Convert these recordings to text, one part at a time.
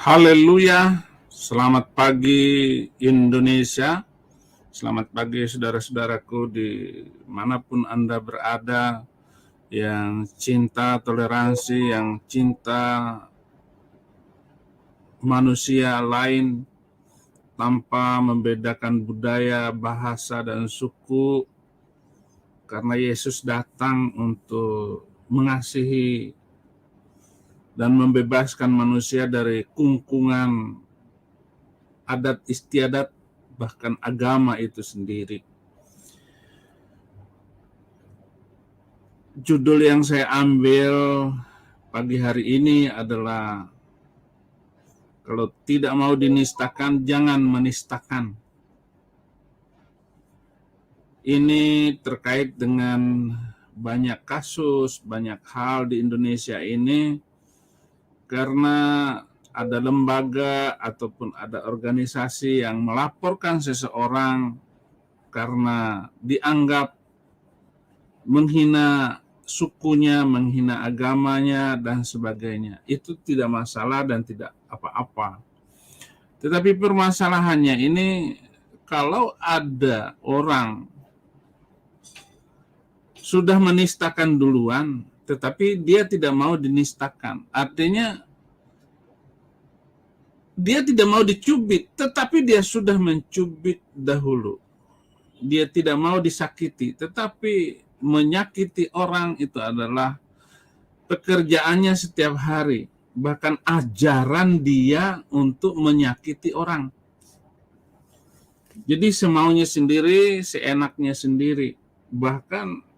Haleluya, selamat pagi Indonesia, selamat pagi saudara-saudaraku dimanapun Anda berada, yang cinta toleransi, yang cinta manusia lain tanpa membedakan budaya, bahasa, dan suku, karena Yesus datang untuk mengasihi dan membebaskan manusia dari kungkungan adat istiadat, bahkan agama itu sendiri. Judul yang saya ambil pagi hari ini adalah kalau tidak mau dinistakan, jangan menistakan. Ini terkait dengan banyak kasus, banyak hal di Indonesia ini, karena ada lembaga ataupun ada organisasi yang melaporkan seseorang karena dianggap menghina sukunya, menghina agamanya, dan sebagainya. Itu tidak masalah dan tidak apa-apa. Tetapi permasalahannya ini, kalau ada orang sudah menistakan duluan, tetapi dia tidak mau dinistakan, artinya dia tidak mau dicubit, tetapi dia sudah mencubit dahulu. Dia tidak mau disakiti, tetapi menyakiti orang itu adalah pekerjaannya setiap hari, bahkan ajaran dia untuk menyakiti orang. Jadi semaunya sendiri, seenaknya sendiri. Bahkan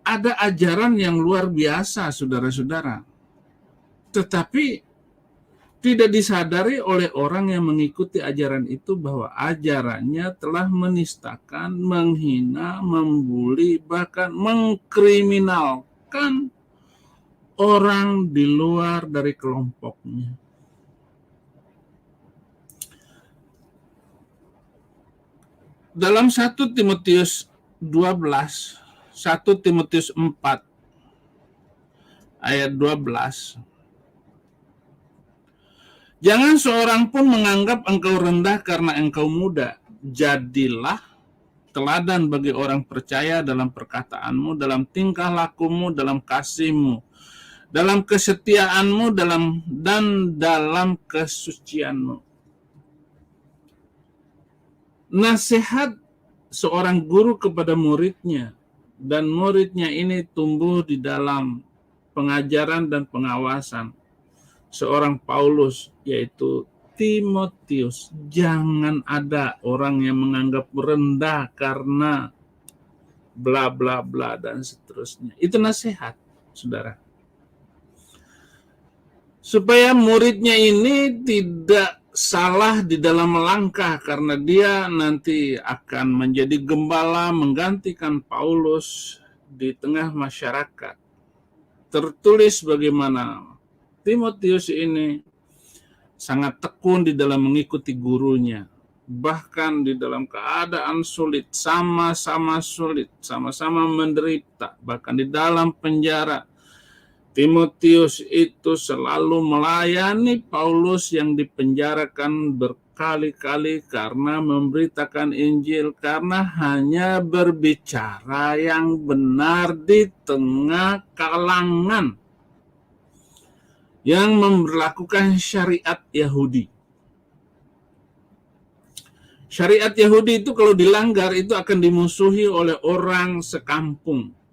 ada ajaran yang luar biasa, saudara-saudara, tetapi tidak disadari oleh orang yang mengikuti ajaran itu bahwa ajarannya telah menistakan, menghina, membuli, bahkan mengkriminalkan orang di luar dari kelompoknya. Dalam 1 Timotius 12, 1 Timotius 4 ayat 12, jangan seorang pun menganggap engkau rendah karena engkau muda. Jadilah teladan bagi orang percaya dalam perkataanmu, dalam tingkah lakumu, dalam kasihmu, dalam kesetiaanmu, dan dalam kesucianmu. Nasihat seorang guru kepada muridnya, dan muridnya ini tumbuh di dalam pengajaran dan pengawasan seorang Paulus, yaitu Timotius. Jangan ada orang yang menganggap rendah karena bla bla bla dan seterusnya. Itu nasihat, saudara. Supaya muridnya ini tidak salah di dalam melangkah, karena dia nanti akan menjadi gembala menggantikan Paulus di tengah masyarakat. Tertulis bagaimana Timotius ini sangat tekun di dalam mengikuti gurunya, bahkan di dalam keadaan sulit, sama-sama sulit, sama-sama menderita, bahkan di dalam penjara, Timotius itu selalu melayani Paulus yang dipenjarakan berkali-kali karena memberitakan Injil, karena hanya berbicara yang benar di tengah kalangan yang memberlakukan syariat Yahudi. Syariat Yahudi itu kalau dilanggar itu akan dimusuhi oleh orang sekampung.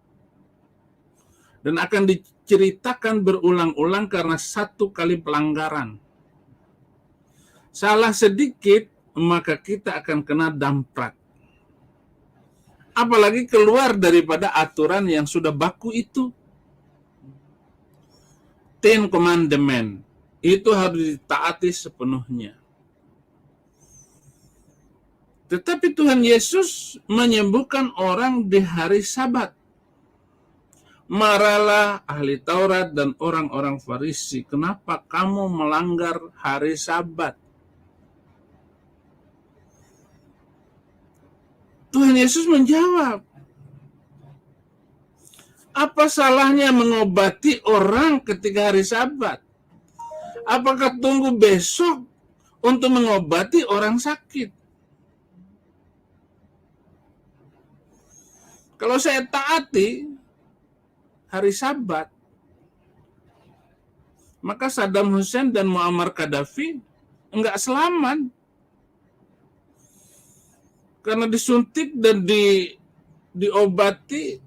Dan akan diceritakan berulang-ulang karena satu kali pelanggaran. Salah sedikit, maka kita akan kena damprat. Apalagi keluar daripada aturan yang sudah baku itu. Ten Commandment. Itu harus ditaati sepenuhnya. Tetapi Tuhan Yesus menyembuhkan orang di hari Sabat. Marahlah ahli Taurat dan orang-orang Farisi, kenapa kamu melanggar hari Sabat? Tuhan Yesus menjawab, Apa salahnya mengobati orang ketika hari Sabat? Apakah tunggu besok untuk mengobati orang sakit? Kalau saya taati hari Sabat, maka Saddam Hussein dan Muammar Gaddafi enggak selamat. Karena disuntik dan diobati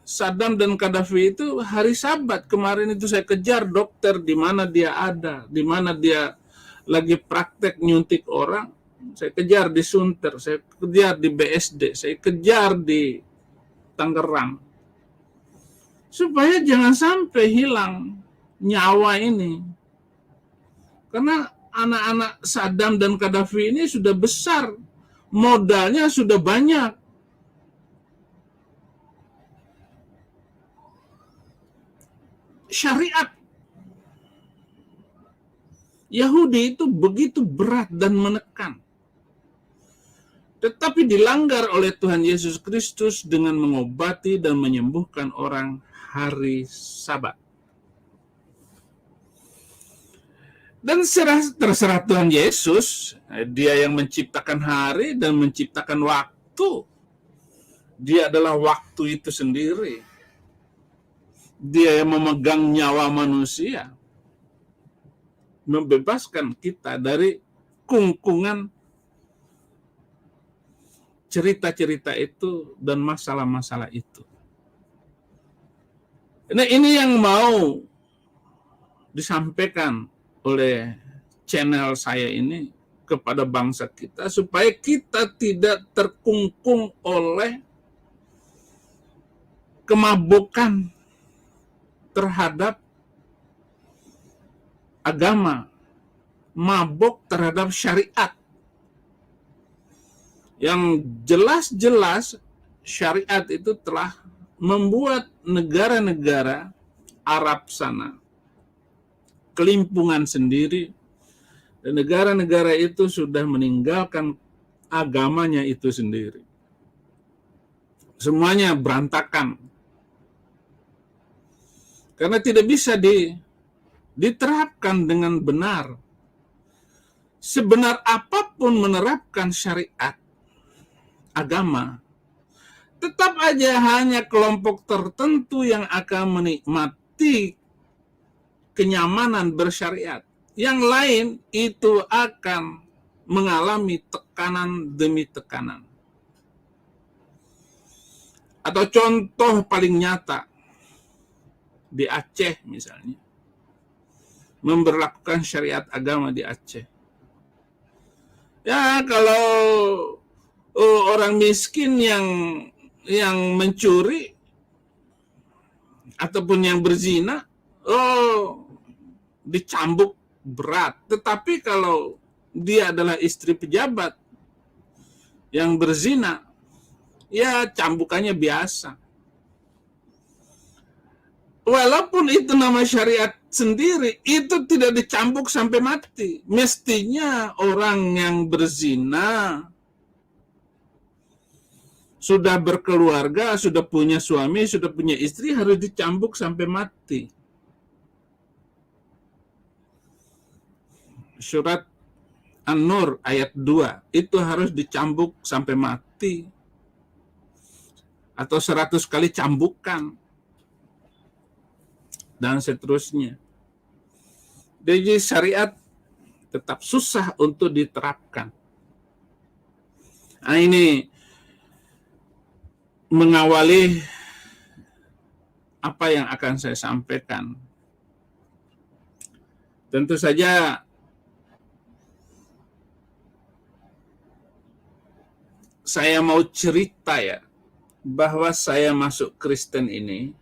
Saddam dan Gaddafi itu hari Sabat. Kemarin itu saya kejar dokter di mana dia ada, di mana dia lagi praktek nyuntik orang. Saya kejar di Sunter, saya kejar di BSD, saya kejar di Tangerang. Supaya jangan sampai hilang nyawa ini. Karena anak-anak Saddam dan Gaddafi ini sudah besar, modalnya sudah banyak. Syariat Yahudi itu begitu berat dan menekan. Tetapi dilanggar oleh Tuhan Yesus Kristus dengan mengobati dan menyembuhkan orang hari Sabat. Dan terserah Tuhan Yesus, dia yang menciptakan hari dan menciptakan waktu. Dia adalah waktu itu sendiri. Dia yang memegang nyawa manusia, membebaskan kita dari kungkungan cerita-cerita itu dan masalah-masalah itu. Nah, ini yang mau disampaikan oleh channel saya ini kepada bangsa kita, supaya kita tidak terkungkung oleh kemabukan terhadap agama, mabuk terhadap syariat. Yang jelas-jelas syariat itu telah membuat negara-negara Arab sana kelimpungan sendiri, dan negara-negara itu sudah meninggalkan agamanya itu sendiri. Semuanya berantakan. Karena tidak bisa diterapkan dengan benar. Sebenar apapun menerapkan syariat agama, tetap aja hanya kelompok tertentu yang akan menikmati kenyamanan bersyariat. Yang lain itu akan mengalami tekanan demi tekanan. Atau contoh paling nyata, di Aceh misalnya, memberlakukan syariat agama di Aceh. Ya, kalau orang miskin yang mencuri ataupun yang berzina, dicambuk berat. Tetapi kalau dia adalah istri pejabat yang berzina, ya cambukannya biasa. Walaupun itu nama syariat sendiri, itu tidak dicambuk sampai mati. Mestinya orang yang berzina sudah berkeluarga, sudah punya suami, sudah punya istri, harus dicambuk sampai mati. Surat An-Nur ayat 2, itu harus dicambuk sampai mati. Atau 100 kali cambukan. Dan seterusnya. Jadi syariat tetap susah untuk diterapkan. Nah, ini mengawali apa yang akan saya sampaikan. Tentu saja saya mau cerita ya, bahwa saya masuk Kristen ini,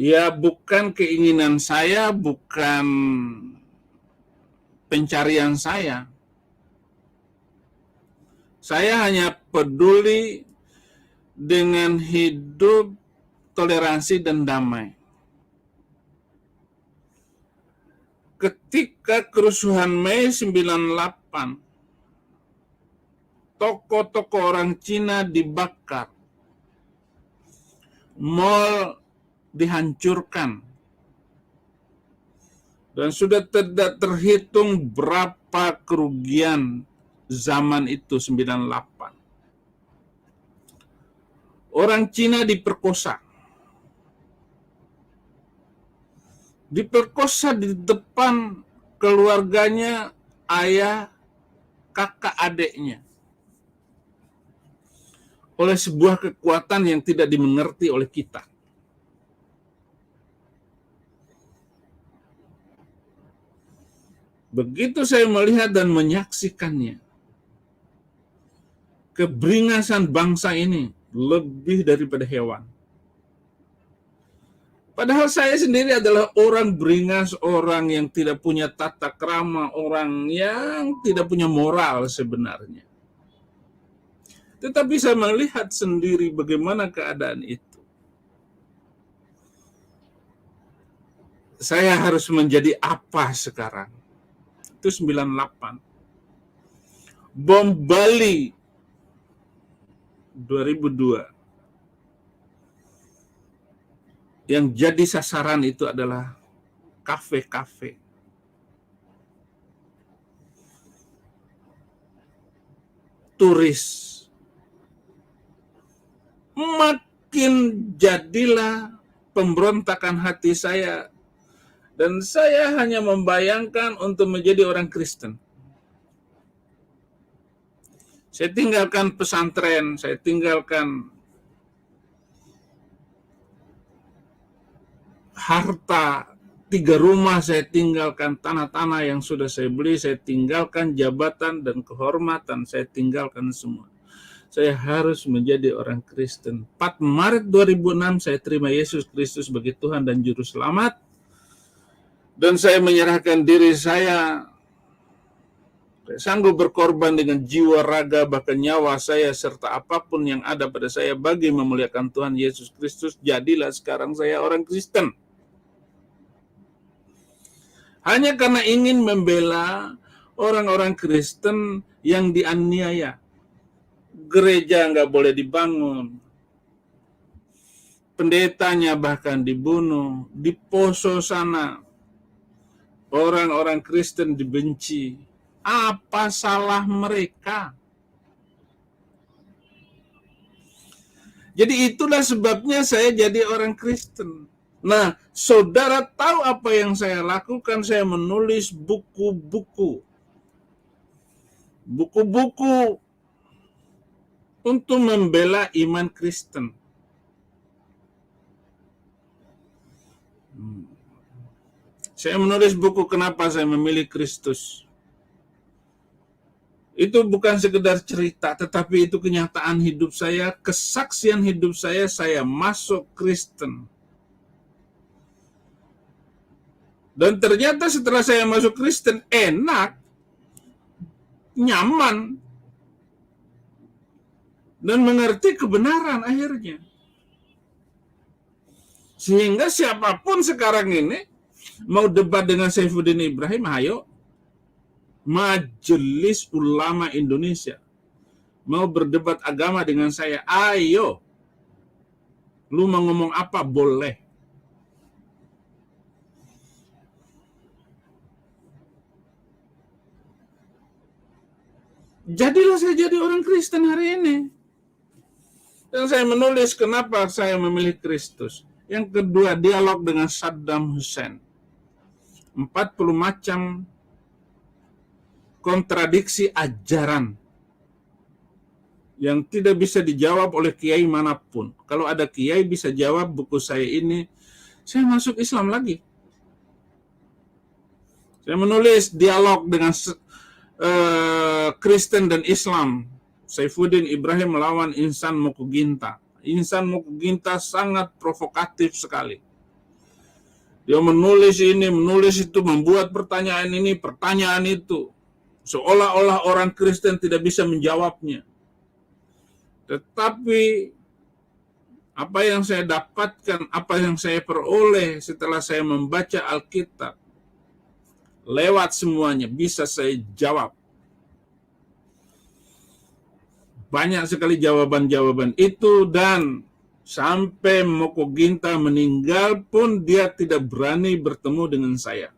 ya bukan keinginan saya, bukan pencarian saya. Saya hanya peduli dengan hidup toleransi dan damai. Ketika kerusuhan Mei 98, toko-toko orang Cina dibakar, Mall dihancurkan. Dan sudah tidak terhitung berapa kerugian zaman itu 98. Orang Cina diperkosa. Diperkosa di depan keluarganya, ayah, kakak adiknya. Oleh sebuah kekuatan yang tidak dimengerti oleh kita. Begitu saya melihat dan menyaksikannya, keberingasan bangsa ini lebih daripada hewan. Padahal saya sendiri adalah orang beringas, orang yang tidak punya tata krama, orang yang tidak punya moral sebenarnya. Tetapi saya melihat sendiri bagaimana keadaan itu. Saya harus menjadi apa sekarang? Itu 98. Bom Bali 2002. Yang jadi sasaran itu adalah kafe-kafe. Turis. Makin jadilah pemberontakan hati saya. Dan saya hanya membayangkan untuk menjadi orang Kristen. Saya tinggalkan pesantren, saya tinggalkan harta, 3 rumah saya tinggalkan, tanah-tanah yang sudah saya beli, saya tinggalkan jabatan dan kehormatan, saya tinggalkan semua. Saya harus menjadi orang Kristen. 4 Maret 2006 saya terima Yesus Kristus sebagai Tuhan dan Juru Selamat. Dan saya menyerahkan diri saya sanggup berkorban dengan jiwa, raga, bahkan nyawa saya, serta apapun yang ada pada saya bagi memuliakan Tuhan Yesus Kristus. Jadilah sekarang saya orang Kristen. Hanya karena ingin membela orang-orang Kristen yang dianiaya. Gereja nggak boleh dibangun. Pendetanya bahkan dibunuh. Di Poso sana, orang-orang Kristen dibenci. Apa salah mereka? Jadi itulah sebabnya saya jadi orang Kristen. Nah, saudara tahu apa yang saya lakukan? Saya menulis buku-buku. Buku-buku untuk membela iman Kristen. Saya menulis buku kenapa saya memilih Kristus. Itu bukan sekedar cerita, tetapi itu kenyataan hidup saya, kesaksian hidup saya masuk Kristen. Dan ternyata setelah saya masuk Kristen, enak, nyaman, dan mengerti kebenaran akhirnya. Sehingga siapapun sekarang ini, mau debat dengan Saifuddin Ibrahim, ayo. Majelis Ulama Indonesia mau berdebat agama dengan saya, ayo. Lu mau ngomong apa, boleh. Jadilah saya jadi orang Kristen hari ini. Dan saya menulis kenapa saya memilih Kristus. Yang kedua, dialog dengan Saddam Hussein. 40 macam kontradiksi ajaran yang tidak bisa dijawab oleh kiai manapun. Kalau ada kiai bisa jawab buku saya ini, saya masuk Islam lagi. Saya menulis dialog dengan Kristen dan Islam. Saifuddin Ibrahim melawan Insan Mokuginta. Insan Mokuginta sangat provokatif sekali. Dia menulis ini, menulis itu, membuat pertanyaan ini, pertanyaan itu. Seolah-olah orang Kristen tidak bisa menjawabnya. Tetapi apa yang saya dapatkan, apa yang saya peroleh setelah saya membaca Alkitab, lewat semuanya bisa saya jawab. Banyak sekali jawaban-jawaban itu, dan Sampai Moko Ginta meninggal pun dia tidak berani bertemu dengan saya.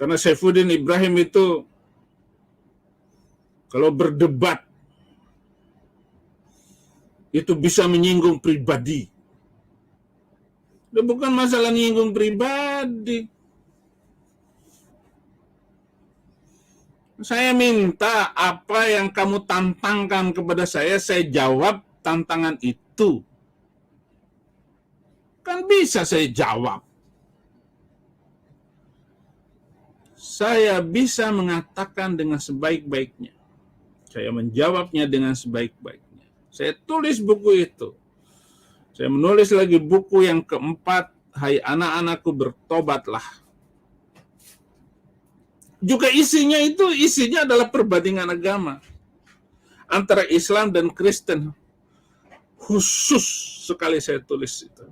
Karena Saifuddin Ibrahim itu kalau berdebat itu bisa menyinggung pribadi. Itu bukan masalah menyinggung pribadi. Saya minta apa yang kamu tantangkan kepada saya jawab tantangan itu. Kan bisa saya jawab. Saya bisa mengatakan dengan sebaik-baiknya. Saya menjawabnya dengan sebaik-baiknya. Saya tulis buku itu. Saya menulis lagi buku yang keempat, Hai anak-anakku bertobatlah. Juga isinya adalah perbandingan agama antara Islam dan Kristen. Khusus sekali saya tulis itu.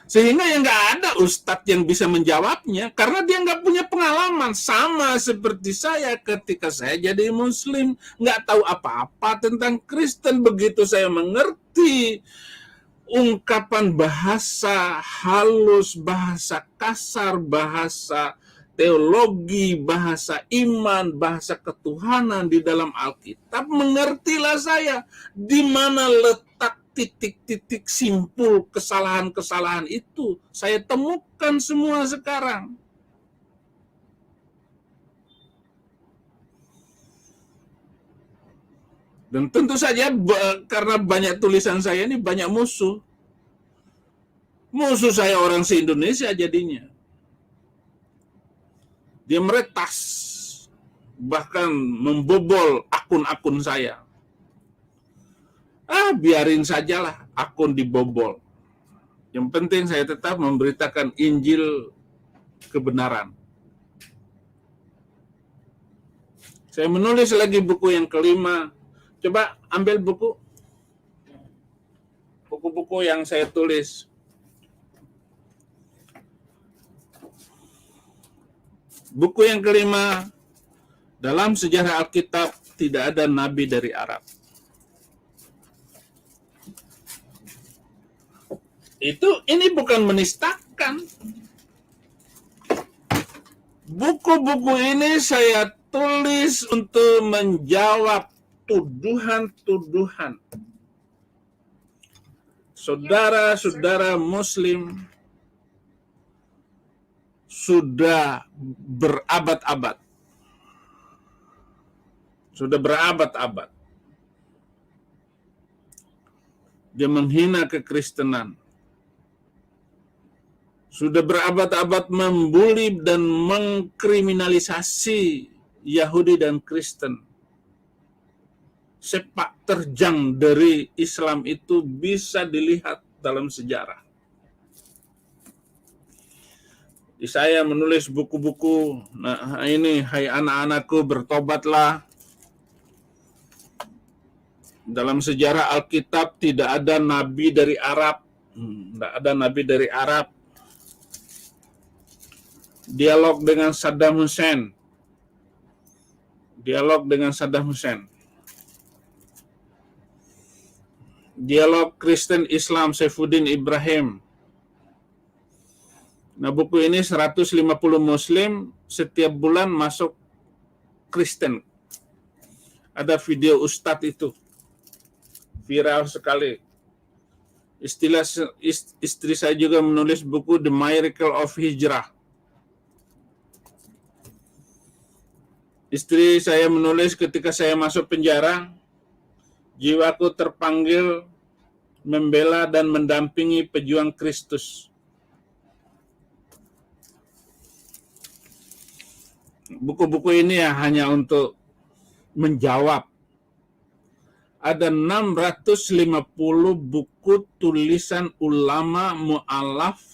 Sehingga yang nggak ada ustadz yang bisa menjawabnya karena dia nggak punya pengalaman. Sama seperti saya ketika saya jadi Muslim, nggak tahu apa-apa tentang Kristen. Begitu saya mengerti ungkapan bahasa halus, bahasa kasar, bahasa teologi, bahasa iman, bahasa ketuhanan di dalam Alkitab, mengertilah saya di mana letak titik-titik simpul kesalahan-kesalahan itu. Saya temukan semua sekarang. Dan tentu saja karena banyak tulisan saya ini banyak musuh. Musuh saya orang se-Indonesia jadinya. Dia meretas, bahkan membobol akun-akun saya. Biarin sajalah akun dibobol. Yang penting saya tetap memberitakan Injil kebenaran. Saya menulis lagi buku yang kelima. Coba ambil buku-buku yang saya tulis. Buku yang kelima, dalam sejarah Alkitab tidak ada nabi dari Arab. Ini bukan menistakan. Buku-buku ini saya tulis untuk menjawab tuduhan-tuduhan saudara-saudara Muslim sudah berabad-abad. Dia menghina kekristenan. Sudah berabad-abad membuli dan mengkriminalisasi Yahudi dan Kristen. Sepak terjang dari Islam itu bisa dilihat dalam sejarah. Saya menulis buku-buku, nah ini Hai anak-anakku bertobatlah. Dalam sejarah Alkitab tidak ada nabi dari Arab. Tidak ada nabi dari Arab. Dialog dengan Saddam Hussein. Dialog Kristen Islam Saifuddin Ibrahim. Nah, buku ini 150 Muslim setiap bulan masuk Kristen. Ada video Ustadz itu. Viral sekali. Istri saya juga menulis buku The Miracle of Hijrah. Istri saya menulis ketika saya masuk penjara, jiwaku terpanggil membela dan mendampingi pejuang Kristus. Buku-buku ini hanya untuk menjawab. Ada 650 buku tulisan ulama mu'alaf,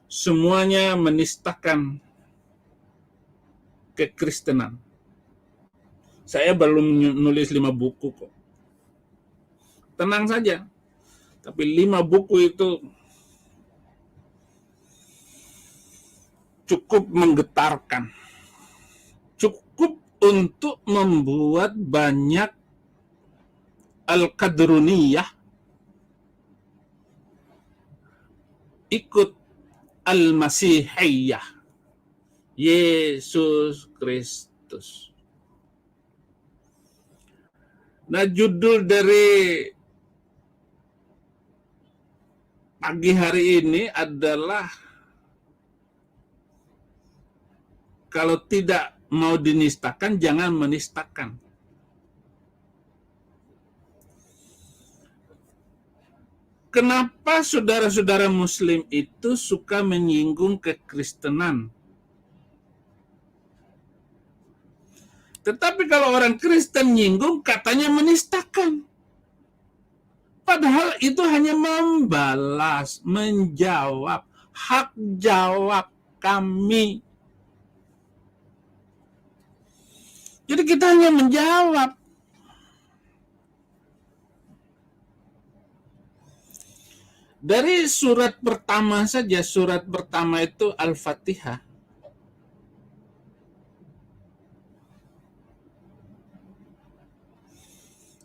semuanya menistakan kekristenan. Saya belum nulis 5 buku kok. Tenang saja. Tapi 5 buku itu cukup menggetarkan, cukup untuk membuat banyak Al-Qadruniyah ikut Al-Masihiyah, Yesus Kristus. Nah, judul dari pagi hari ini adalah kalau tidak mau dinistakan, jangan menistakan. Kenapa saudara-saudara Muslim itu suka menyinggung kekristenan? Tetapi kalau orang Kristen nyinggung, katanya menistakan. Padahal itu hanya membalas, menjawab, hak jawab kami. Jadi kita hanya menjawab. Dari surat pertama saja, surat pertama itu Al-Fatihah.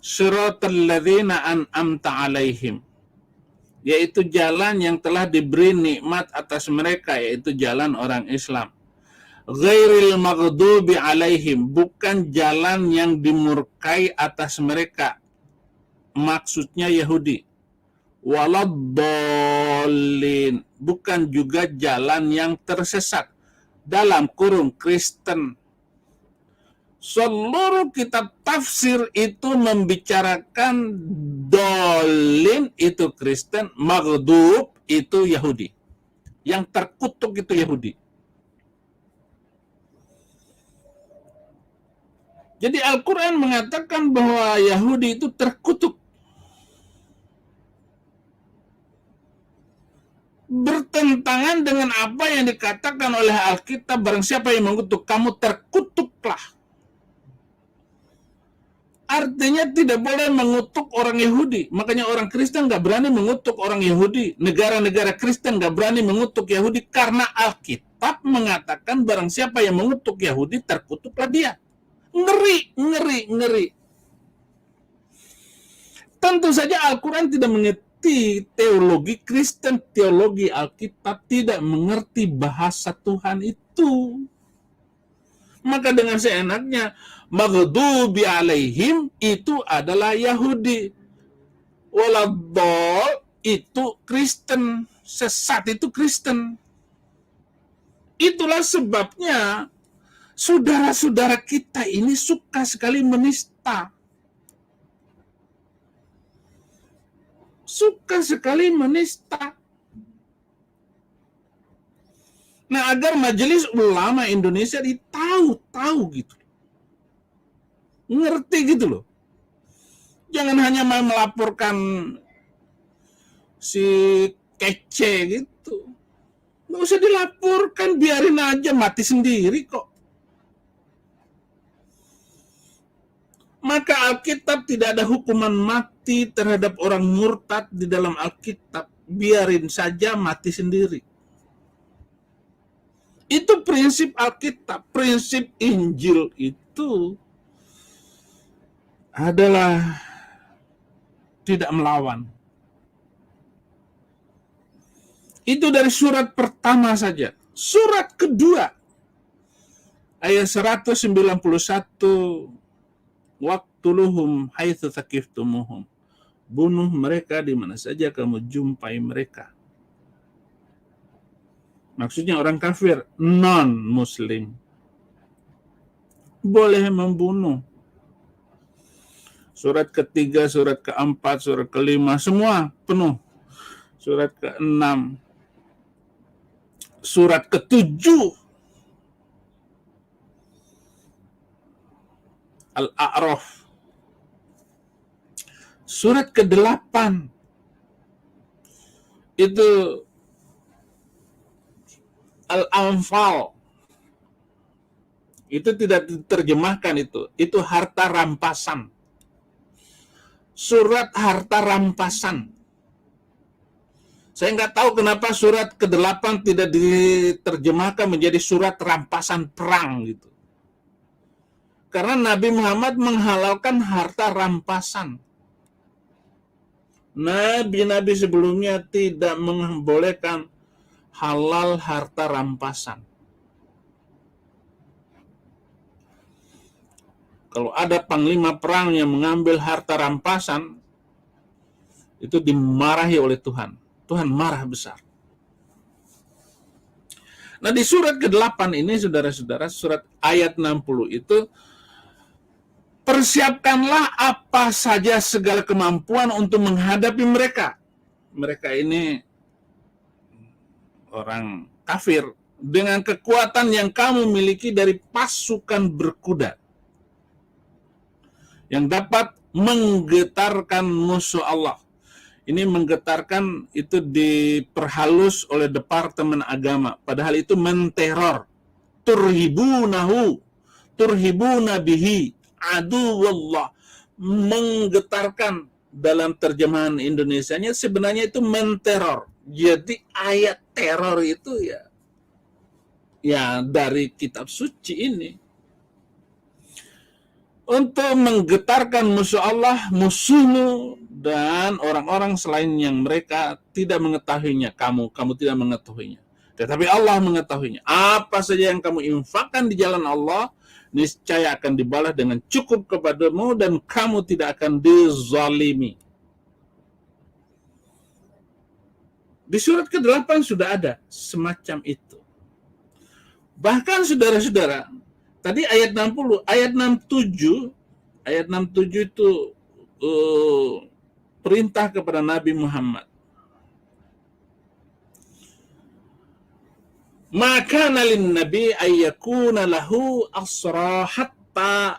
Siratal ladzina an'amta alaihim, yaitu jalan yang telah diberi nikmat atas mereka, yaitu jalan orang Islam. Ghairil maghdubi alaihim, bukan jalan yang dimurkai atas mereka, maksudnya Yahudi. Waladdallin, bukan juga jalan yang tersesat, dalam kurung Kristen. Seluruh kitab tafsir itu membicarakan dolin itu Kristen, maghdub itu Yahudi. Yang terkutuk itu Yahudi. Jadi Al-Quran mengatakan bahwa Yahudi itu terkutuk. Bertentangan dengan apa yang dikatakan oleh Alkitab, barang siapa yang mengutuk kamu, terkutuklah. Artinya tidak boleh mengutuk orang Yahudi. Makanya orang Kristen nggak berani mengutuk orang Yahudi. Negara-negara Kristen nggak berani mengutuk Yahudi karena Alkitab mengatakan barang siapa yang mengutuk Yahudi, terkutuklah dia. Ngeri, ngeri, ngeri. Tentu saja Al-Quran tidak mengerti teologi Kristen, teologi Alkitab, tidak mengerti bahasa Tuhan itu. Maka dengan seenaknya, maghdubi alaihim itu adalah Yahudi. Waladdall itu Kristen. Sesat itu Kristen. Itulah sebabnya saudara-saudara kita ini suka sekali menista. Suka sekali menista. Nah, agar Majelis Ulama Indonesia tahu gitu. Ngerti gitu loh. Jangan hanya melaporkan si kece gitu. Nggak usah dilaporkan, biarin aja mati sendiri kok. Maka Alkitab tidak ada hukuman mati terhadap orang murtad di dalam Alkitab. Biarin saja mati sendiri. Itu prinsip Alkitab. Prinsip Injil itu adalah tidak melawan. Itu dari surat pertama saja. Surat kedua, ayat 191, waqtuluhum haitsu tsaqiftumuhum. Bunuh mereka di mana saja kamu jumpai mereka. Maksudnya orang kafir, non-muslim. Boleh membunuh. Surat ketiga, surat keempat, surat kelima, semua penuh. Surat keenam, surat ketujuh, Al-A'raf. Surat ke-8 itu Al-Anfal. Itu tidak diterjemahkan itu harta rampasan. Surat harta rampasan. Saya nggak tahu kenapa surat ke-8 tidak diterjemahkan menjadi surat rampasan perang gitu. Karena Nabi Muhammad menghalalkan harta rampasan. Nabi-nabi sebelumnya tidak membolehkan halal harta rampasan. Kalau ada panglima perang yang mengambil harta rampasan, itu dimarahi oleh Tuhan. Tuhan marah besar. Nah, di surat ke-8 ini, saudara-saudara, surat ayat 60 itu, persiapkanlah apa saja segala kemampuan untuk menghadapi mereka. Mereka ini orang kafir dengan kekuatan yang kamu miliki dari pasukan berkuda yang dapat menggetarkan musuh Allah. Ini menggetarkan itu diperhalus oleh Departemen Agama. Padahal itu menteror. Turhibuna bihi aduwallah. Menggetarkan dalam terjemahan Indonesianya sebenarnya itu menteror. Jadi ayat teror itu ya dari kitab suci ini. Untuk menggetarkan musuh Allah, musuhmu, dan orang-orang selain yang mereka tidak mengetahuinya. Kamu tidak mengetahuinya. Tetapi Allah mengetahuinya. Apa saja yang kamu infakkan di jalan Allah, niscaya akan dibalas dengan cukup kepadamu dan kamu tidak akan dizalimi. Di surat ke-8 sudah ada semacam itu. Bahkan saudara-saudara, tadi ayat 60, ayat 67 itu perintah kepada Nabi Muhammad. Maka nalin Nabi ayyakuna lahu asra hatta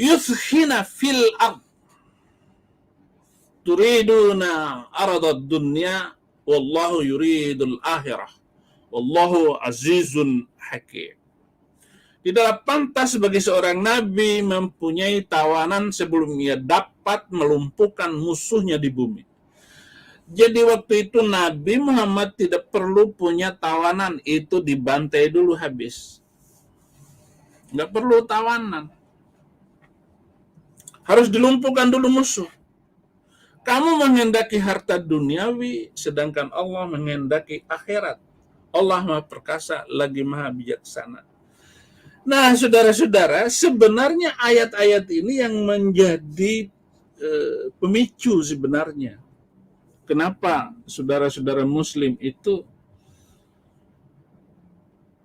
yuthkhina fil ard. Turiduna aradad dunya wallahu yuridul akhirah. Wallahu azizun hakim. Tidak pantas bagi seorang nabi mempunyai tawanan sebelum ia dapat melumpuhkan musuhnya di bumi. Jadi waktu itu Nabi Muhammad tidak perlu punya tawanan, itu dibantai dulu habis. Nggak perlu tawanan. Harus dilumpuhkan dulu musuh. Kamu menghendaki harta duniawi, sedangkan Allah menghendaki akhirat. Allah Maha Perkasa lagi Maha Bijaksana. Nah, saudara-saudara, sebenarnya ayat-ayat ini yang menjadi pemicu sebenarnya. Kenapa saudara-saudara Muslim itu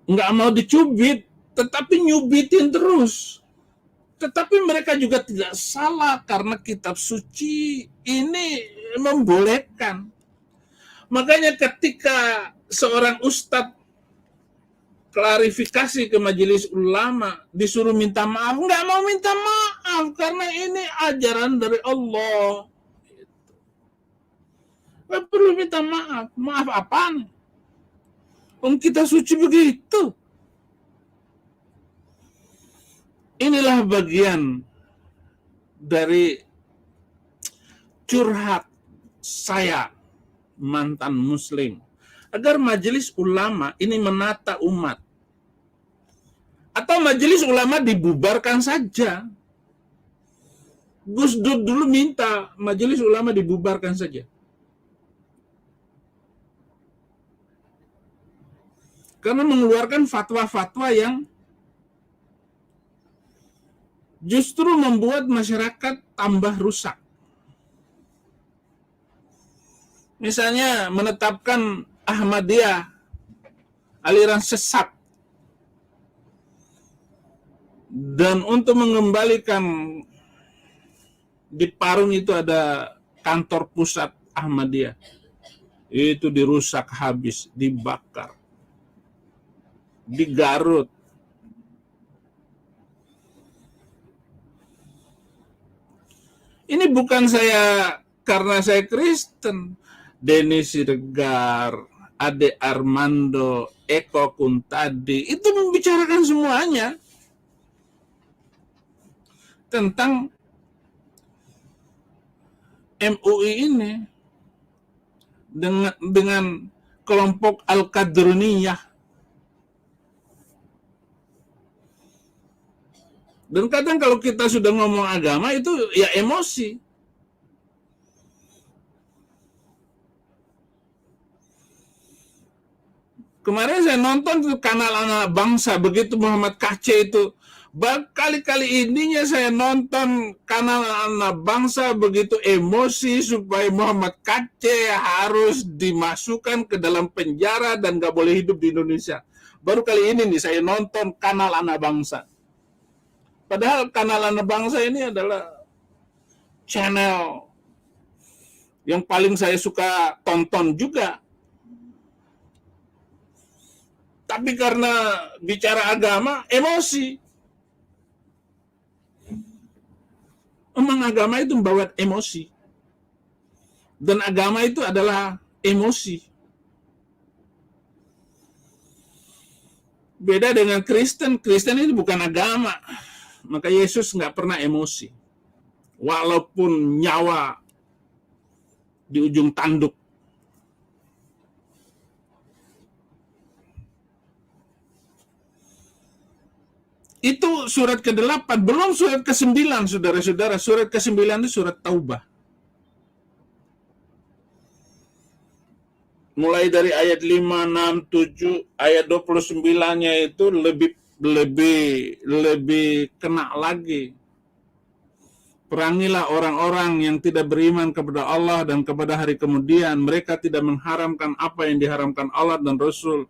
nggak mau dicubit, tetapi nyubitin terus. Tetapi mereka juga tidak salah karena kitab suci ini membolehkan. Makanya ketika seorang ustadz klarifikasi ke majelis ulama, disuruh minta maaf, nggak mau minta maaf karena ini ajaran dari Allah. Nggak perlu minta maaf. Maaf apaan? Kita suci begitu. Inilah bagian dari curhat saya, mantan muslim, agar majelis ulama ini menata umat. Atau majelis ulama dibubarkan saja. Gus Dur dulu minta majelis ulama dibubarkan saja. Karena mengeluarkan fatwa-fatwa yang justru membuat masyarakat tambah rusak. Misalnya menetapkan Ahmadiyah aliran sesat, dan untuk mengembalikan di Parung itu ada kantor pusat Ahmadiyah, itu dirusak habis, dibakar. Di Garut ini bukan saya karena saya Kristen. Denny Siregar, Ade Armando, Eko Kuntadi, itu membicarakan semuanya tentang MUI ini. dengan kelompok Al-Qadruniyah. Dan kadang kalau kita sudah ngomong agama itu ya emosi. Kemarin saya nonton tuh kanal Anak Bangsa, begitu Muhammad KC itu. Berkali-kali ininya saya nonton kanal Anak Bangsa begitu emosi supaya Muhammad KC harus dimasukkan ke dalam penjara dan gak boleh hidup di Indonesia. Baru kali ini nih saya nonton kanal Anak Bangsa. Padahal kanal Anak Bangsa ini adalah channel yang paling saya suka tonton juga. Tapi karena bicara agama, emosi. Memang agama itu membawa emosi. Dan agama itu adalah emosi. Beda dengan Kristen. Kristen itu bukan agama. Maka Yesus nggak pernah emosi. Walaupun nyawa di ujung tanduk. Itu surat ke-8, belum surat ke-9, saudara-saudara. Surat ke-9 itu surat Taubah. Mulai dari ayat 5, 6, 7, ayat 29-nya itu lebih kena lagi. Perangilah orang-orang yang tidak beriman kepada Allah dan kepada hari kemudian. Mereka tidak mengharamkan apa yang diharamkan Allah dan Rasul.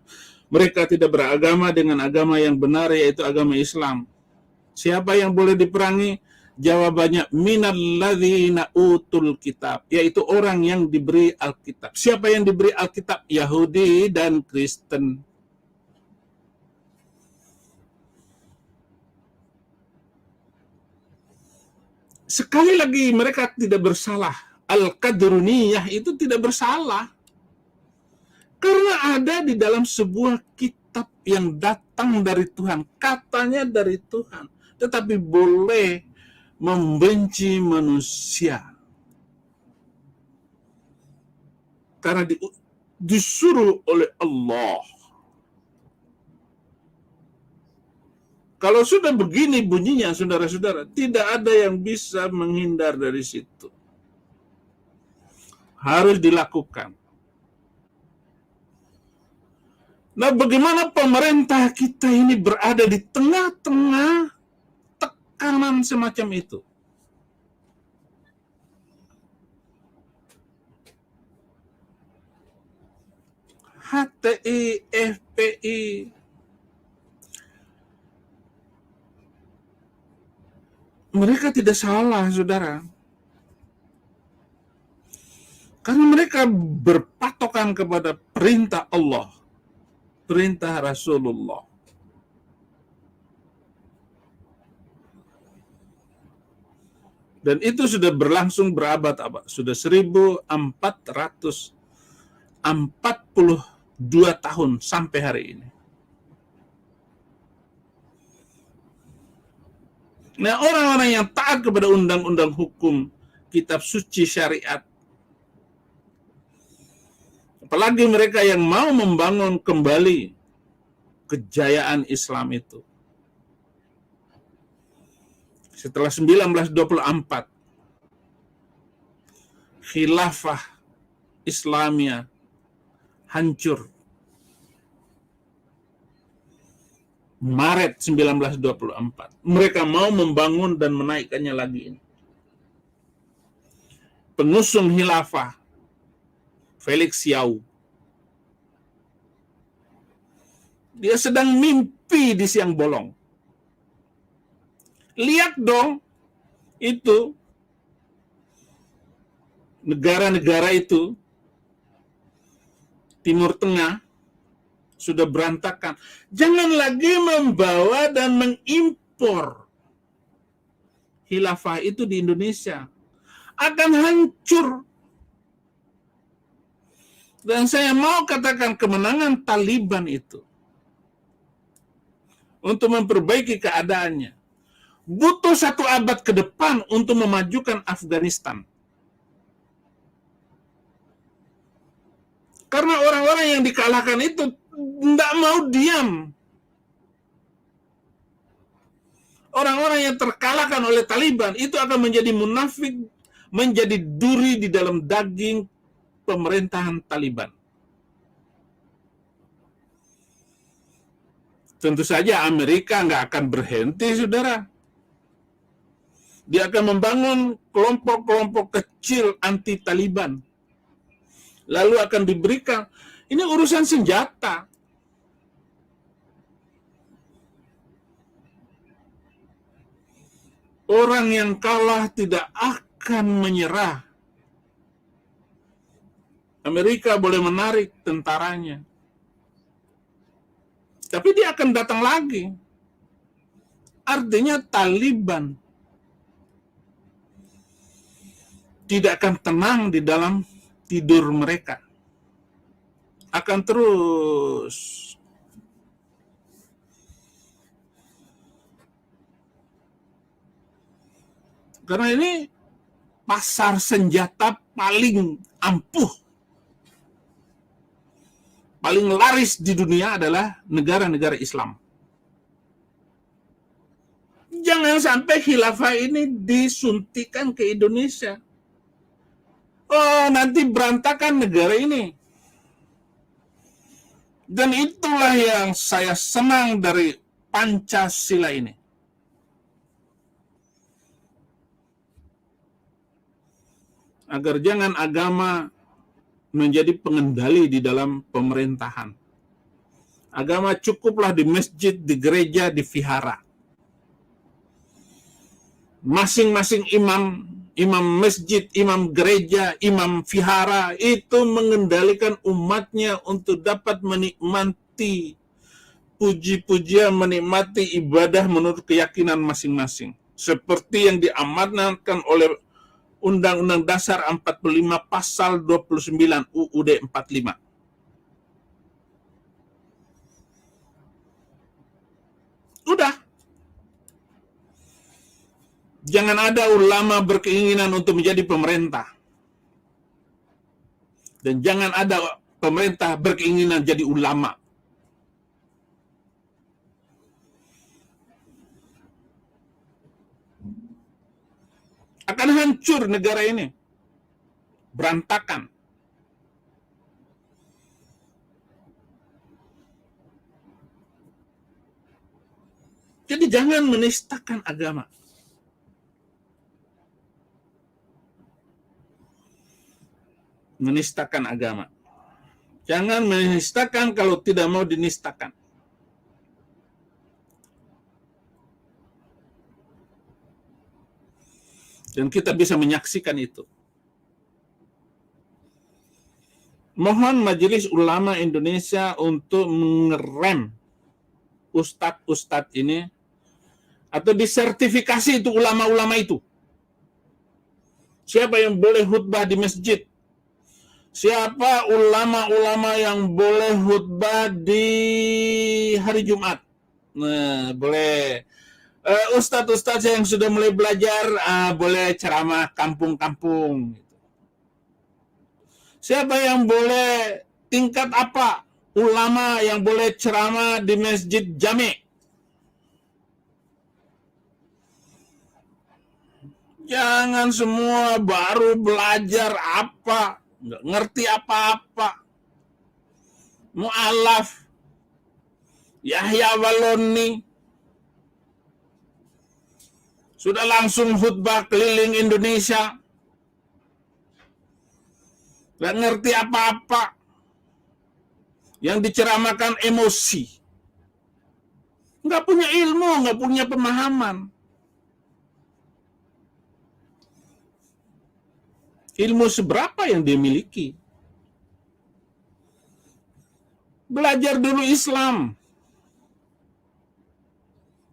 Mereka tidak beragama dengan agama yang benar, yaitu agama Islam. Siapa yang boleh diperangi? Jawabannya, minalladzina utul kitab, yaitu orang yang diberi Alkitab. Siapa yang diberi Alkitab? Yahudi dan Kristen. Sekali lagi mereka tidak bersalah. Al-Qadruniyah itu tidak bersalah. Karena ada di dalam sebuah kitab yang datang dari Tuhan. Katanya dari Tuhan. Tetapi boleh membenci manusia. Karena disuruh oleh Allah. Kalau sudah begini bunyinya, saudara-saudara, tidak ada yang bisa menghindar dari situ. Harus dilakukan. Nah, bagaimana pemerintah kita ini berada di tengah-tengah tekanan semacam itu? HTI, FPI, mereka tidak salah, saudara. Karena mereka berpatokan kepada perintah Allah, perintah Rasulullah. Dan itu sudah berlangsung berabad-abad. Sudah 1442 tahun sampai hari ini. Nah, orang-orang yang taat kepada undang-undang hukum, kitab suci syariat, apalagi mereka yang mau membangun kembali kejayaan Islam itu. Setelah 1924, khilafah Islamia hancur. Maret 1924. Mereka mau membangun dan menaikkannya lagi. Pengusung khilafah Felix Yau. Dia sedang mimpi di siang bolong. Lihat dong, itu negara-negara itu, Timur Tengah, sudah berantakan. Jangan lagi membawa dan mengimpor khilafah itu di Indonesia. Akan hancur. Dan saya mau katakan kemenangan Taliban itu untuk memperbaiki keadaannya butuh 1 abad ke depan untuk memajukan Afghanistan. Karena orang-orang yang dikalahkan itu tidak mau diam. Orang-orang yang terkalahkan oleh Taliban itu akan menjadi munafik, menjadi duri di dalam daging pemerintahan Taliban. Tentu saja Amerika nggak akan berhenti, saudara. Dia akan membangun kelompok-kelompok kecil anti-Taliban. Lalu akan diberikan, ini urusan senjata. Orang yang kalah tidak akan menyerah. Amerika boleh menarik tentaranya, tapi dia akan datang lagi. Artinya Taliban tidak akan tenang di dalam tidur mereka. Akan terus. Karena ini pasar senjata paling ampuh, paling laris di dunia adalah negara-negara Islam. Jangan sampai khilafah ini disuntikan ke Indonesia. Oh, nanti berantakan negara ini. Dan itulah yang saya senang dari Pancasila ini. Agar jangan agama menjadi pengendali di dalam pemerintahan. Agama cukuplah di masjid, di gereja, di vihara. Masing-masing imam masjid, imam gereja, imam vihara itu mengendalikan umatnya untuk dapat menikmati puji-pujian, menikmati ibadah menurut keyakinan masing-masing. Seperti yang diamanatkan oleh Undang-Undang Dasar 45 Pasal 29 UUD 45. Udah. Jangan ada ulama berkeinginan untuk menjadi pemerintah. Dan jangan ada pemerintah berkeinginan jadi ulama. Akan hancur negara ini. Berantakan. Jadi jangan menistakan agama. Menistakan agama. Jangan menistakan kalau tidak mau dinistakan. Dan kita bisa menyaksikan itu. Mohon Majelis Ulama Indonesia untuk mengerem ustadz-ustadz ini atau disertifikasi itu ulama-ulama itu. Siapa yang boleh khutbah di masjid? Siapa ulama-ulama yang boleh khutbah di hari Jumat? Nah, boleh. Ustadz-ustadz yang sudah mulai belajar boleh ceramah kampung-kampung. Siapa yang boleh tingkat apa? Ulama yang boleh ceramah di masjid jami'. Jangan semua baru belajar apa, nggak ngerti apa-apa. Mu'alaf, Yahya Waloni, sudah langsung khutbah keliling Indonesia. Nggak ngerti apa-apa. Yang diceramakan emosi. Nggak punya ilmu, nggak punya pemahaman. Ilmu seberapa yang dia miliki? Belajar dulu Islam.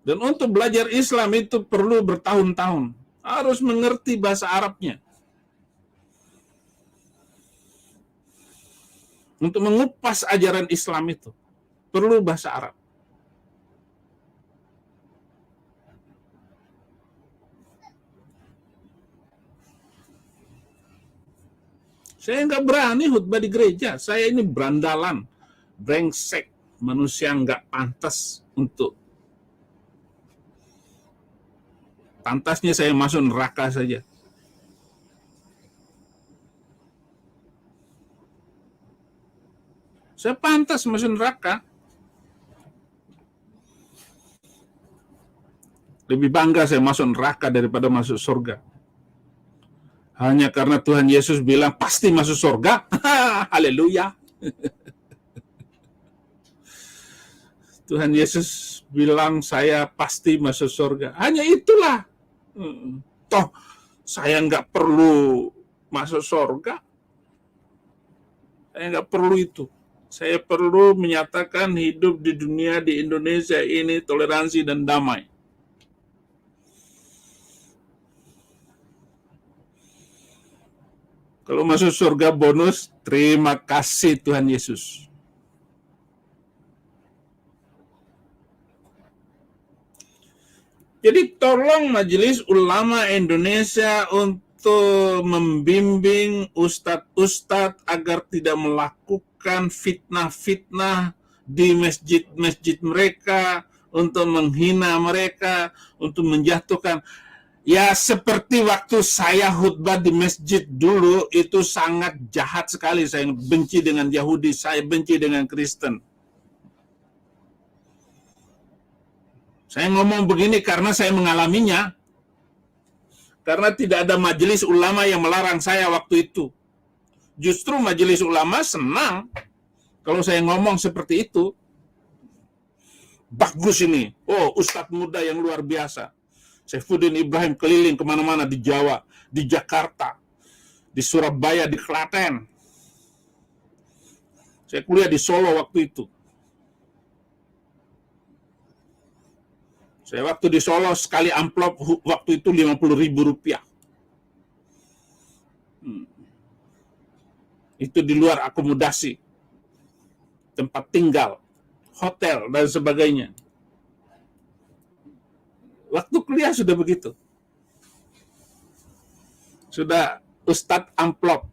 Dan untuk belajar Islam itu perlu bertahun-tahun. Harus mengerti bahasa Arabnya. Untuk mengupas ajaran Islam itu perlu bahasa Arab. Saya nggak berani khutbah di gereja. Saya ini berandalan, brengsek, manusia nggak pantas untuk. Pantasnya saya masuk neraka saja. Saya pantas masuk neraka. Lebih bangga saya masuk neraka daripada masuk surga. Hanya karena Tuhan Yesus bilang pasti masuk surga. Haleluya. Tuhan Yesus bilang saya pasti masuk surga. Hanya itulah. Toh saya nggak perlu masuk surga. Saya nggak perlu itu. Saya perlu menyatakan hidup di dunia, di Indonesia ini toleransi dan damai. Kalau masuk surga bonus, terima kasih Tuhan Yesus. Jadi tolong Majelis Ulama Indonesia untuk membimbing ustadz-ustadz agar tidak melakukan fitnah-fitnah di masjid-masjid mereka, untuk menghina mereka, untuk menjatuhkan. Ya seperti waktu saya khutbah di masjid dulu, itu sangat jahat sekali. Saya benci dengan Yahudi, saya benci dengan Kristen. Saya ngomong begini karena saya mengalaminya. Karena tidak ada majelis ulama yang melarang saya waktu itu. Justru majelis ulama senang kalau saya ngomong seperti itu. Bagus ini. Oh, ustadz muda yang luar biasa. Saifuddin Ibrahim keliling kemana-mana di Jawa, di Jakarta, di Surabaya, di Klaten. Saya kuliah di Solo waktu itu. Saya waktu di Solo sekali amplop waktu itu 50.000 rupiah. Itu di luar akomodasi, tempat tinggal, hotel, dan sebagainya. Waktu kuliah sudah begitu. Sudah ustadz amplop.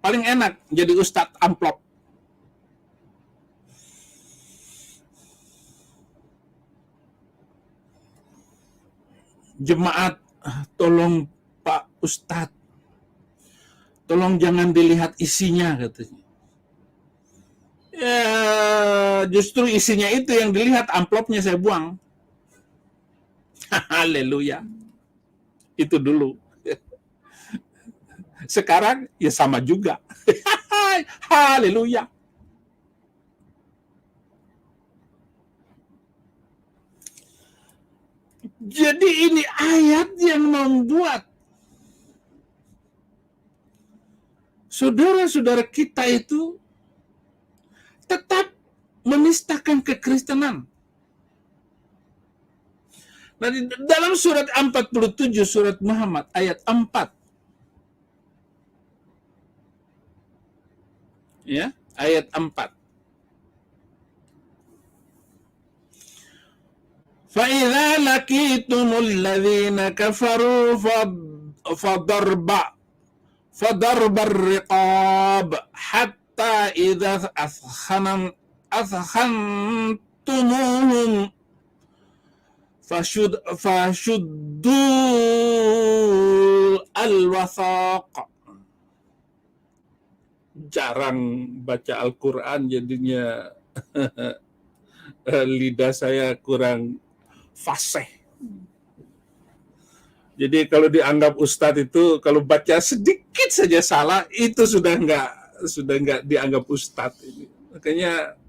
Paling enak jadi ustadz amplop. Jemaat, tolong Pak Ustadz, tolong jangan dilihat isinya, katanya. Ya, justru isinya itu yang dilihat, amplopnya saya buang. Haleluya. Itu dulu. Sekarang ya sama juga. Haleluya. Jadi ini ayat yang membuat saudara-saudara kita itu tetap menistakan kekristenan. Nah, dalam surat 47 surat Muhammad ayat 4. Ya, ayat 4. فَإِذَا لَقِيتُمُ الَّذِينَ كَفَرُوا فَضَرْبَ الرِّقَابِ حَتَّى إِذَا أَثْخَنْتُمُوهُمْ فَشُدُّوا الْوَثَاقَ. Jarang baca Al-Quran jadinya lidah saya kurang fasih. Jadi kalau dianggap ustadz itu kalau baca sedikit saja salah itu sudah nggak dianggap ustadz ini. Makanya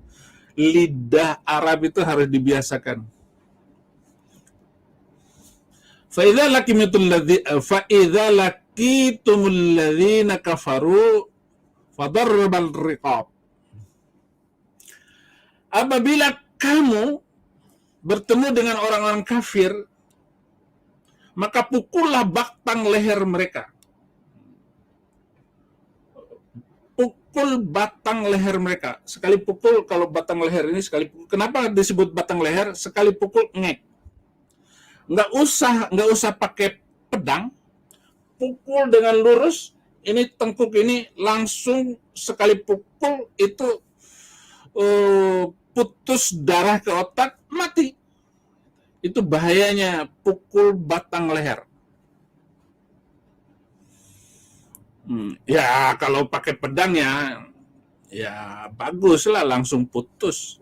lidah Arab itu harus dibiasakan. فَإِذَا لَقِيتُمُ الَّذِينَ كَفَرُوا فَضَرْبَ الرِّقَابِ. Apabila kamu bertemu dengan orang-orang kafir, maka pukullah batang leher mereka. Pukul batang leher mereka. Sekali pukul, kalau batang leher ini sekali pukul. Kenapa disebut batang leher? Sekali pukul ngek. Nggak usah pakai pedang. Pukul dengan lurus, ini tengkuk ini langsung sekali pukul itu putus darah ke otak, mati. Itu bahayanya pukul batang leher. Ya kalau pakai pedang ya bagus lah, langsung putus,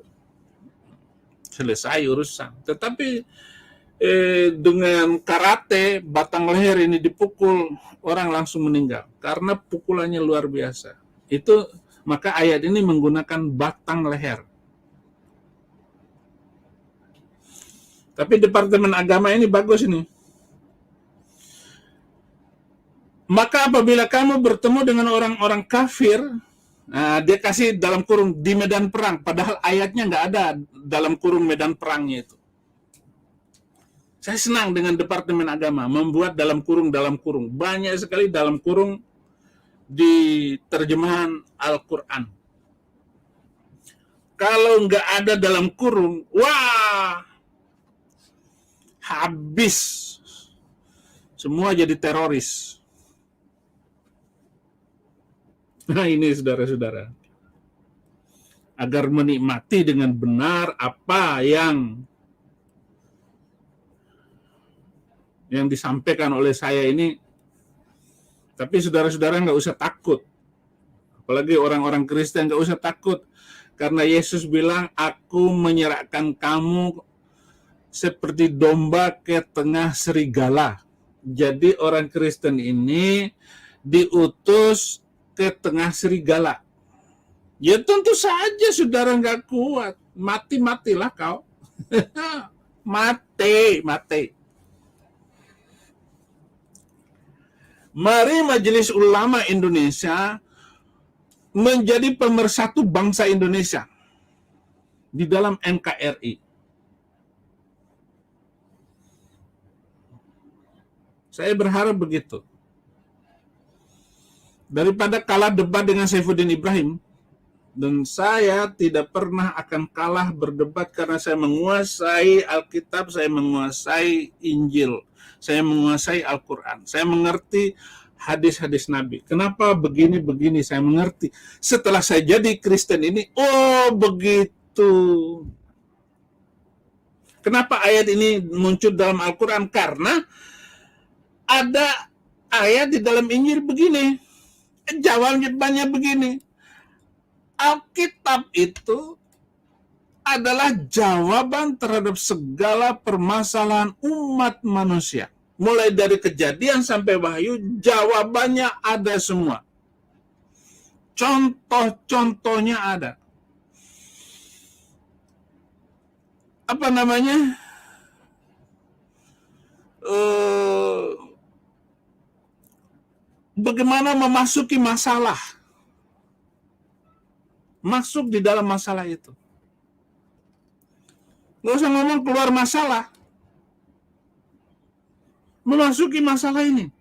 selesai urusan. Tetapi dengan karate batang leher ini dipukul, orang langsung meninggal karena pukulannya luar biasa. Itu maka ayat ini menggunakan batang leher. Tapi Departemen Agama ini bagus ini. Maka apabila kamu bertemu dengan orang-orang kafir, nah, dia kasih dalam kurung di medan perang, padahal ayatnya nggak ada dalam kurung medan perangnya itu. Saya senang dengan Departemen Agama membuat dalam kurung. Banyak sekali dalam kurung di terjemahan Al-Quran. Kalau nggak ada dalam kurung, wah, habis. Semua jadi teroris. Nah ini saudara-saudara. Agar menikmati dengan benar apa yang disampaikan oleh saya ini. Tapi saudara-saudara nggak usah takut. Apalagi orang-orang Kristen nggak usah takut. Karena Yesus bilang, aku menyerahkan kamu seperti domba ke tengah serigala. Jadi orang Kristen ini diutus ke tengah serigala. Ya tentu saja saudara nggak kuat. Mati-matilah kau. Mati. Mari Majelis Ulama Indonesia menjadi pemersatu bangsa Indonesia di dalam NKRI. Saya berharap begitu. Daripada kalah debat dengan Saifuddin Ibrahim, dan saya tidak pernah akan kalah berdebat karena saya menguasai Alkitab, saya menguasai Injil, saya menguasai Al-Quran, saya mengerti hadis-hadis Nabi. Kenapa begini-begini saya mengerti. Setelah saya jadi Kristen ini, oh begitu. Kenapa ayat ini muncul dalam Al-Quran? Karena ada ayat di dalam Injil begini. Jawabannya begini. Alkitab itu adalah jawaban terhadap segala permasalahan umat manusia. Mulai dari Kejadian sampai Wahyu, jawabannya ada semua. Contoh-contohnya ada. Apa namanya? Bagaimana memasuki masalah. Masuk di dalam masalah itu. Nggak usah ngomong keluar masalah. Memasuki masalah ini.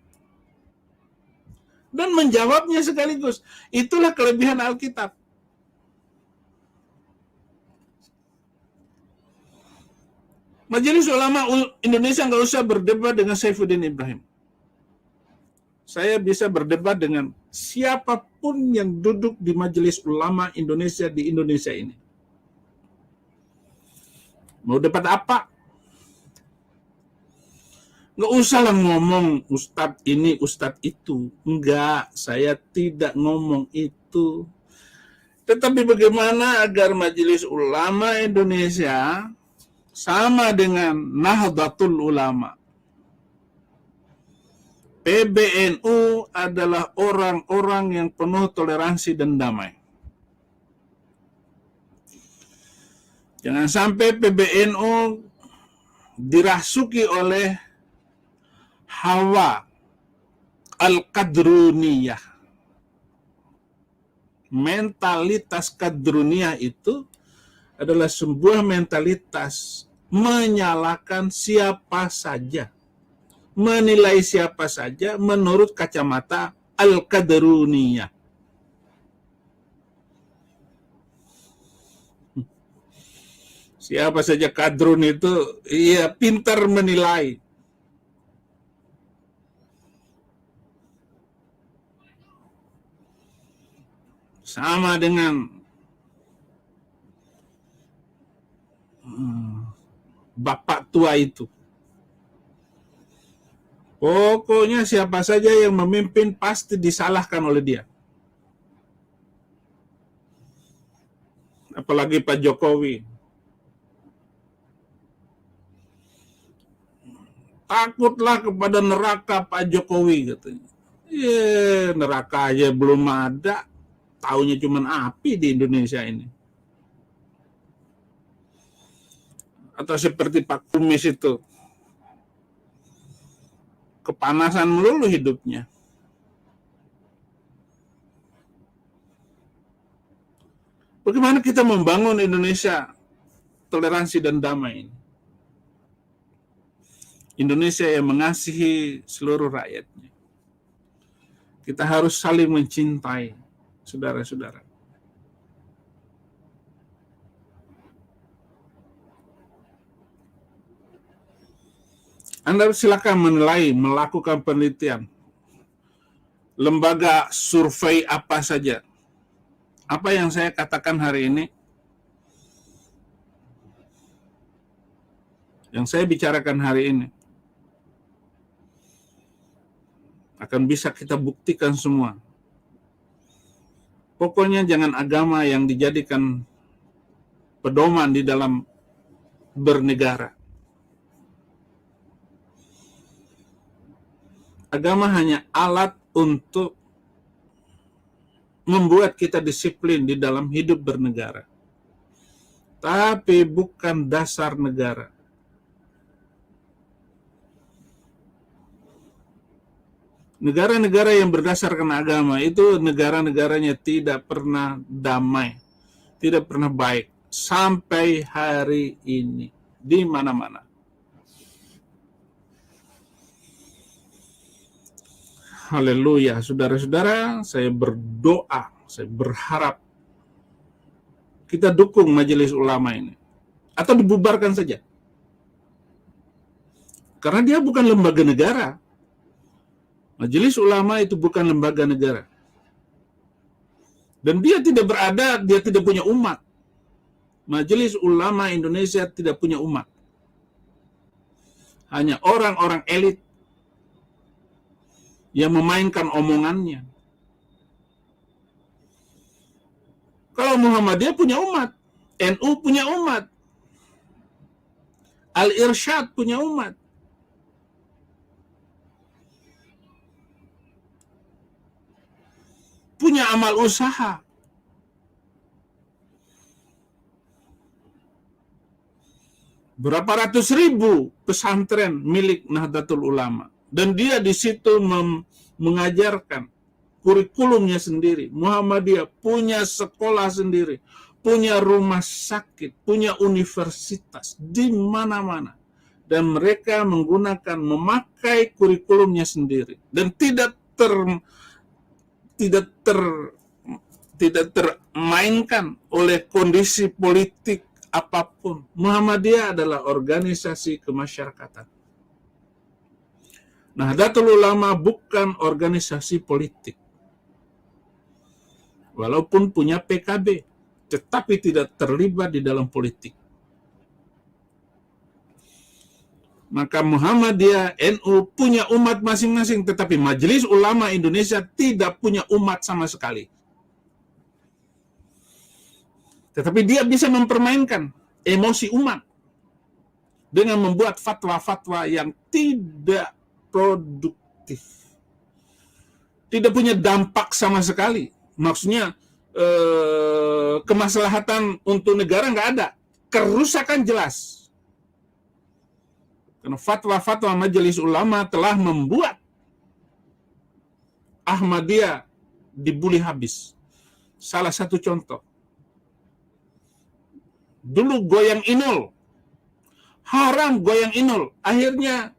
Dan menjawabnya sekaligus. Itulah kelebihan Alkitab. Majelis Ulama Indonesia nggak usah berdebat dengan Saifuddin Ibrahim. Saya bisa berdebat dengan siapapun yang duduk di Majelis Ulama Indonesia di Indonesia ini. Mau debat apa? Nggak usah lah ngomong ustadz ini, ustadz itu. Enggak, saya tidak ngomong itu. Tetapi bagaimana agar Majelis Ulama Indonesia sama dengan Nahdlatul Ulama. PBNU adalah orang-orang yang penuh toleransi dan damai. Jangan sampai PBNU dirasuki oleh hawa al-kadruniyah. Mentalitas kadruniyah itu adalah sebuah mentalitas menyalahkan siapa saja, menilai siapa saja menurut kacamata al-kadruniyah. Siapa saja kadrun itu, ia pintar menilai. sama dengan bapak tua itu. Pokoknya siapa saja yang memimpin pasti disalahkan oleh dia. Apalagi Pak Jokowi. Takutlah kepada neraka Pak Jokowi katanya. Neraka aja belum ada. Taunya cuma api di Indonesia ini. Atau seperti Pak Kumis itu. Kepanasan melulu hidupnya. Bagaimana kita membangun Indonesia toleransi dan damai ini? Indonesia yang mengasihi seluruh rakyatnya. Kita harus saling mencintai, saudara-saudara. Anda silakan menilai, melakukan penelitian. Lembaga survei apa saja. Apa yang saya katakan hari ini, yang saya bicarakan hari ini, akan bisa kita buktikan semua. Pokoknya jangan agama yang dijadikan pedoman di dalam bernegara. Agama hanya alat untuk membuat kita disiplin di dalam hidup bernegara. Tapi bukan dasar negara. Negara-negara yang berdasarkan agama itu negara-negaranya tidak pernah damai, tidak pernah baik sampai hari ini di mana-mana. Haleluya, saudara-saudara, saya berdoa, saya berharap kita dukung majelis ulama ini atau dibubarkan saja. Karena dia bukan lembaga negara. Majelis ulama itu bukan lembaga negara. Dan dia tidak berada, dia tidak punya umat. Majelis ulama Indonesia tidak punya umat. Hanya orang-orang elit yang memainkan omongannya. Kalau Muhammadiyah punya umat, NU punya umat, Al-Irsyad punya umat. Punya amal usaha. Berapa ratus ribu pesantren milik Nahdlatul Ulama. Dan dia di situ mengajarkan kurikulumnya sendiri. Muhammadiyah punya sekolah sendiri, punya rumah sakit, punya universitas di mana-mana. Dan mereka memakai kurikulumnya sendiri. Dan tidak termainkan oleh kondisi politik apapun. Muhammadiyah adalah organisasi kemasyarakatan. Nahdlatul Ulama bukan organisasi politik. Walaupun punya PKB, tetapi tidak terlibat di dalam politik. Maka Muhammadiyah, NU punya umat masing-masing, tetapi Majelis Ulama Indonesia tidak punya umat sama sekali. Tetapi dia bisa mempermainkan emosi umat dengan membuat fatwa-fatwa yang tidak produktif. Tidak punya dampak sama sekali. Maksudnya kemaslahatan untuk negara nggak ada. Kerusakan jelas. Karena fatwa-fatwa Majelis Ulama telah membuat Ahmadiyah dibully habis. Salah satu contoh. Dulu goyang inul. Haram goyang inul. Akhirnya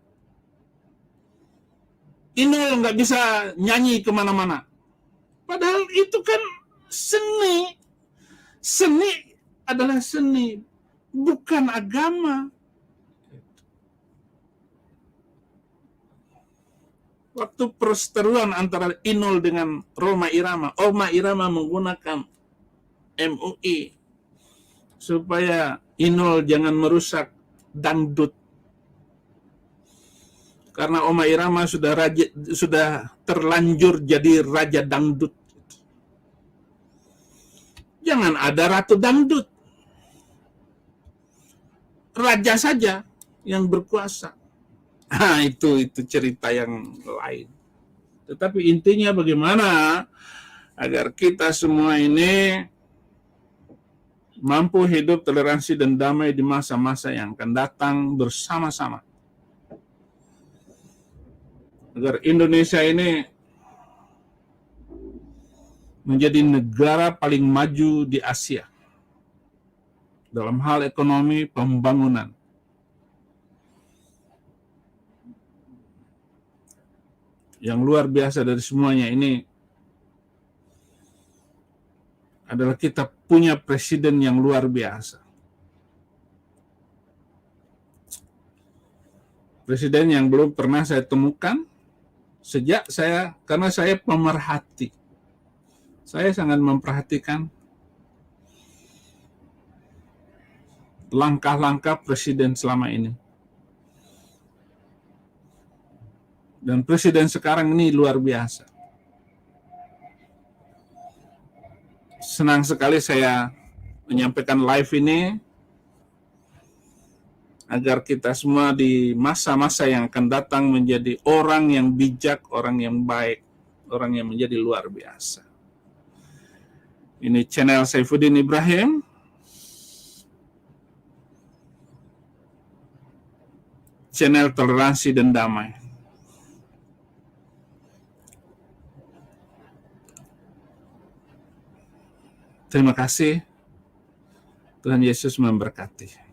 inul nggak bisa nyanyi kemana-mana. Padahal itu kan seni. Seni adalah seni, bukan agama. Waktu perseteruan antara Inul dengan Rhoma Irama menggunakan MUI supaya Inul jangan merusak dangdut. Karena Rhoma Irama sudah terlanjur jadi raja dangdut. Jangan ada ratu dangdut. Raja saja yang berkuasa. Nah, itu cerita yang lain. Tetapi intinya bagaimana agar kita semua ini mampu hidup toleransi dan damai di masa-masa yang akan datang bersama-sama. Agar Indonesia ini menjadi negara paling maju di Asia dalam hal ekonomi pembangunan. Yang luar biasa dari semuanya ini adalah kita punya presiden yang luar biasa. Presiden yang belum pernah saya temukan karena saya pemerhati. Saya sangat memperhatikan langkah-langkah presiden selama ini. Dan presiden sekarang ini luar biasa. Senang sekali saya menyampaikan live ini agar kita semua di masa-masa yang akan datang menjadi orang yang bijak, orang yang baik, orang yang menjadi luar biasa. Ini channel Saifuddin Ibrahim. Channel toleransi dan damai. Terima kasih. Tuhan Yesus memberkati.